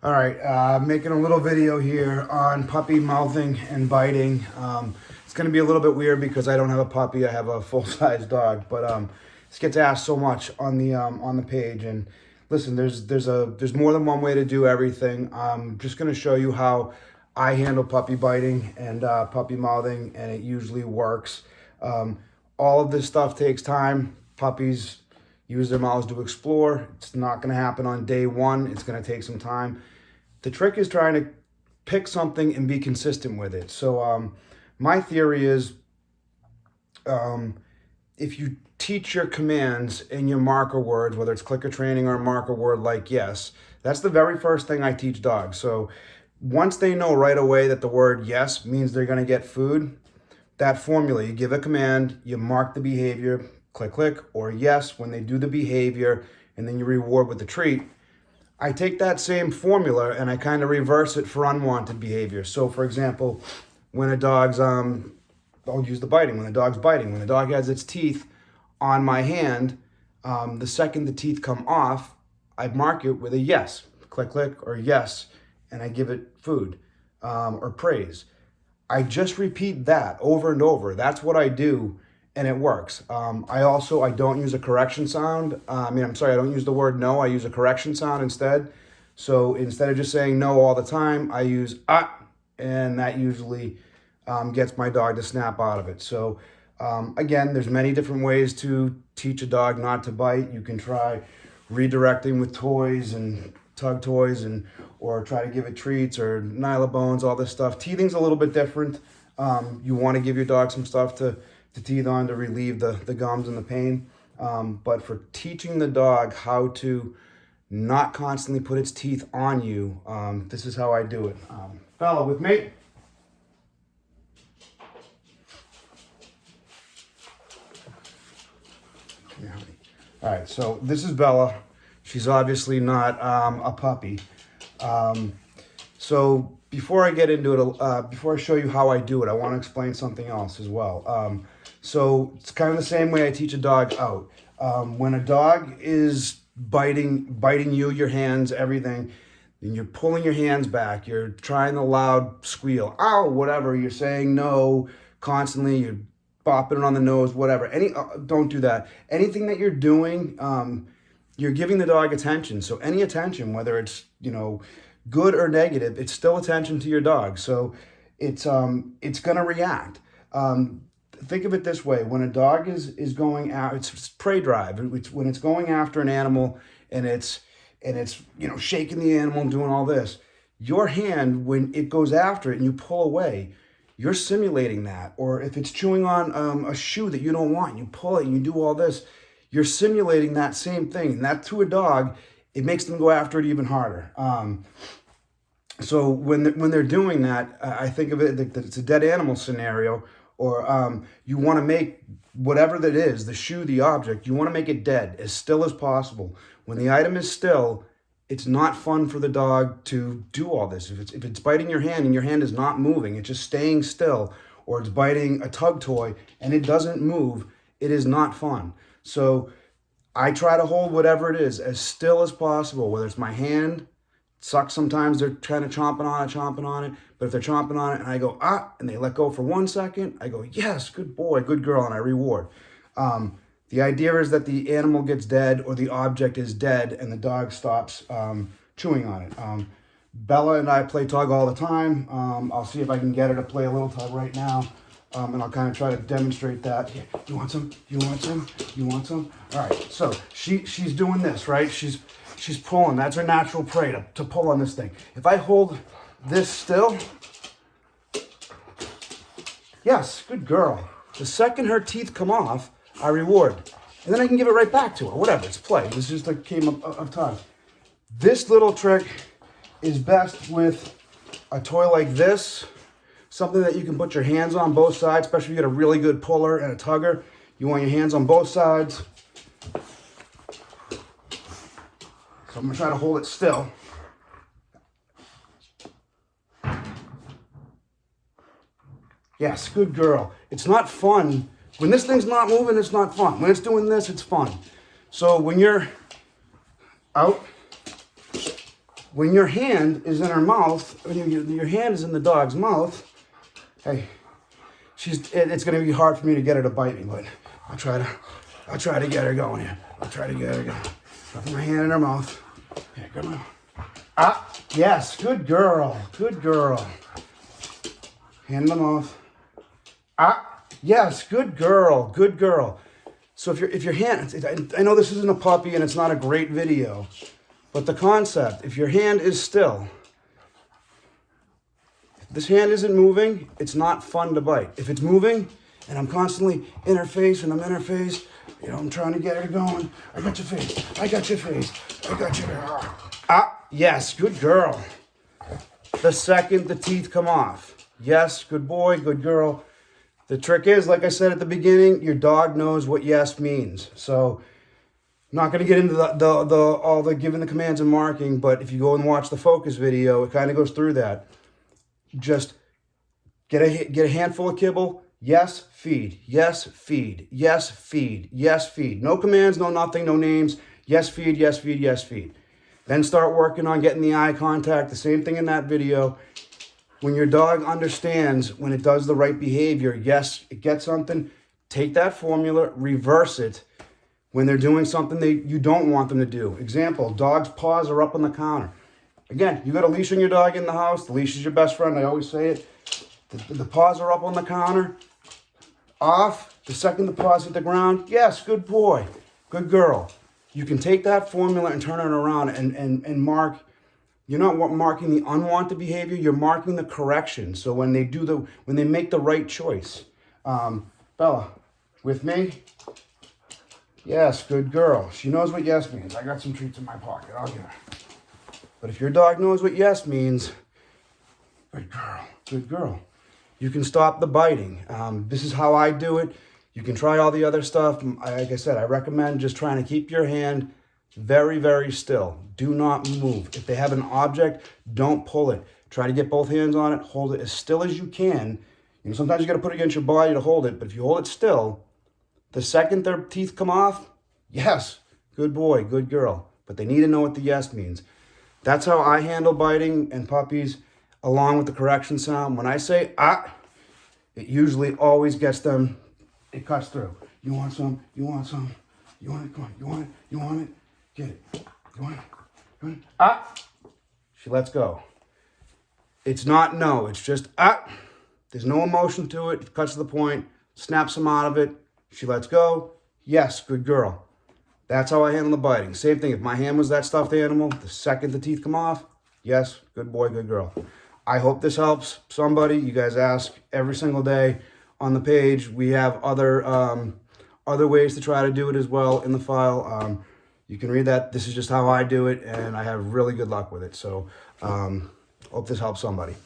All right, making a little video here on puppy mouthing and biting. It's going to be a little bit weird because I don't have a puppy; I have a full-size dog. But this gets asked so much on the page. And listen, there's more than one way to do everything. I'm just going to show you how I handle puppy biting and puppy mouthing, and it usually works. All of this stuff takes time. Puppies use their mouths to explore. It's not going to happen on day one. It's going to take some time. The trick is trying to pick something and be consistent with it. So my theory is if you teach your commands in your marker words, whether it's clicker training or a marker word like yes, that's the very first thing I teach dogs. So once they know right away that the word yes means they're going to get food, that formula, you give a command, you mark the behavior, click, click, or yes when they do the behavior, and then you reward with the treat. I take that same formula and I kind of reverse it for unwanted behavior. So for example, when a dog's, I'll use the biting, when the dog's biting, when the dog has its teeth on my hand, the second the teeth come off, I mark it with a yes, click, click, or yes, and I give it food or praise. I just repeat that over and over. That's what I do, and it works. I don't use a correction sound. I don't use the word no. I use a correction sound instead. So instead of just saying no all the time, I use and that usually gets my dog to snap out of it. So again, there's many different ways to teach a dog not to bite. You can try redirecting with toys and tug toys, or try to give it treats or Nylabones, all this stuff. Teething's a little bit different. You want to give your dog some stuff to teeth on to relieve the gums and the pain. But for teaching the dog how to not constantly put its teeth on you, this is how I do it. Bella, with me? Come here, honey. All right, so this is Bella. She's obviously not a puppy. So before I get into it, before I show you how I do it, I want to explain something else as well. So it's kind of the same way I teach a dog out. When a dog is biting you, your hands, everything, and you're pulling your hands back, you're trying the loud squeal, ow, whatever, you're saying no constantly, you're bopping it on the nose, whatever. Don't do that. Anything that you're doing, you're giving the dog attention. So any attention, whether it's, good or negative, it's still attention to your dog. So it's going to react. Think of it this way. When a dog is going out, it's prey drive. When it's going after an animal and it's shaking the animal and doing all this, your hand, when it goes after it and you pull away, you're simulating that. Or if it's chewing on a shoe that you don't want, you pull it and you do all this, you're simulating that same thing. And that, to a dog, it makes them go after it even harder. So when they're doing that, I think of it that it's a dead animal scenario, or you want to make whatever that is, the shoe, the object, you want to make it dead, as still as possible. When the item is still, it's not fun for the dog to do all this. If it's biting your hand and your hand is not moving, it's just staying still, or it's biting a tug toy and it doesn't move, it is not fun. So I try to hold whatever it is as still as possible, whether it's my hand. Sucks sometimes they're kind of chomping on it. But if they're chomping on it and I go, and they let go for 1 second, I go, yes, good boy, good girl, and I reward. The idea is that the animal gets dead or the object is dead and the dog stops chewing on it. Bella and I play tug all the time. I'll see if I can get her to play a little tug right now. And I'll kind of try to demonstrate that. Here, you want some? You want some? You want some? All right, so she's doing this, right? She's pulling. That's her natural prey, to pull on this thing. If I hold this still, yes, good girl. The second her teeth come off, I reward. And then I can give it right back to her. Whatever, it's play. This is just a game of time. This little trick is best with a toy like this. Something that you can put your hands on both sides, especially if you get a really good puller and a tugger. You want your hands on both sides. So I'm going to try to hold it still. Yes, good girl. It's not fun. When this thing's not moving, it's not fun. When it's doing this, it's fun. So when you're out, when your hand is in her mouth, when your hand is in the dog's mouth, hey, it's going to be hard for me to get her to bite me, but I'll try to get her going here. I'll try to get her going. Put my hand in her mouth. Yeah, good on. Ah, yes, good girl. Good girl. Hand in the mouth. Ah, yes, good girl. Good girl. So if your hand, I know this isn't a puppy and it's not a great video, but the concept, if your hand is still, if this hand isn't moving, it's not fun to bite. If it's moving and I'm constantly in her face and I'm in her face, you know, I'm trying to get her going. I got your face. I got your face. I got your. Ah, yes, good girl. The second the teeth come off. Yes, good boy, good girl. The trick is, like I said at the beginning, your dog knows what yes means. So I'm not going to get into all the giving the commands and marking, but if you go and watch the focus video, it kind of goes through that. Just get a handful of kibble. Yes, feed. Yes, feed. Yes, feed. Yes, feed. No commands, no nothing, no names. Yes, feed, yes, feed, yes, feed. Then start working on getting the eye contact. The same thing in that video. When your dog understands when it does the right behavior, yes, it gets something, take that formula, reverse it when they're doing something you don't want them to do. Example, dog's paws are up on the counter. Again, you got a leash on your dog in the house. The leash is your best friend. I always say it. The paws are up on the counter. Off. The second the paws hit the ground. Yes, good boy. Good girl. You can take that formula and turn it around and mark. You're not marking the unwanted behavior. You're marking the correction. So when they make the right choice. Bella, with me? Yes, good girl. She knows what yes means. I got some treats in my pocket. I'll get her. But if your dog knows what yes means, good girl, good girl. You can stop the biting. This is how I do it. You can try all the other stuff. Like I said, I recommend just trying to keep your hand very, very still. Do not move. If they have an object, don't pull it. Try to get both hands on it. Hold it as still as you can. You know, sometimes you got to put it against your body to hold it. But if you hold it still, the second their teeth come off, yes, good boy, good girl. But they need to know what the yes means. That's how I handle biting and puppies, along with the correction sound. When I say ah, it usually always gets them, it cuts through. You want some? You want some? You want it? Come on. You want it? You want it? Get it. You want it? You want it? Ah! She lets go. It's not no. It's just ah. There's no emotion to it. It cuts to the point. Snaps them out of it. She lets go. Yes, good girl. That's how I handle the biting. Same thing. If my hand was that stuffed animal, the second the teeth come off, yes, good boy, good girl. I hope this helps somebody. You guys ask every single day on the page. We have other ways to try to do it as well in the file. You can read that. This is just how I do it, and I have really good luck with it. So hope this helps somebody.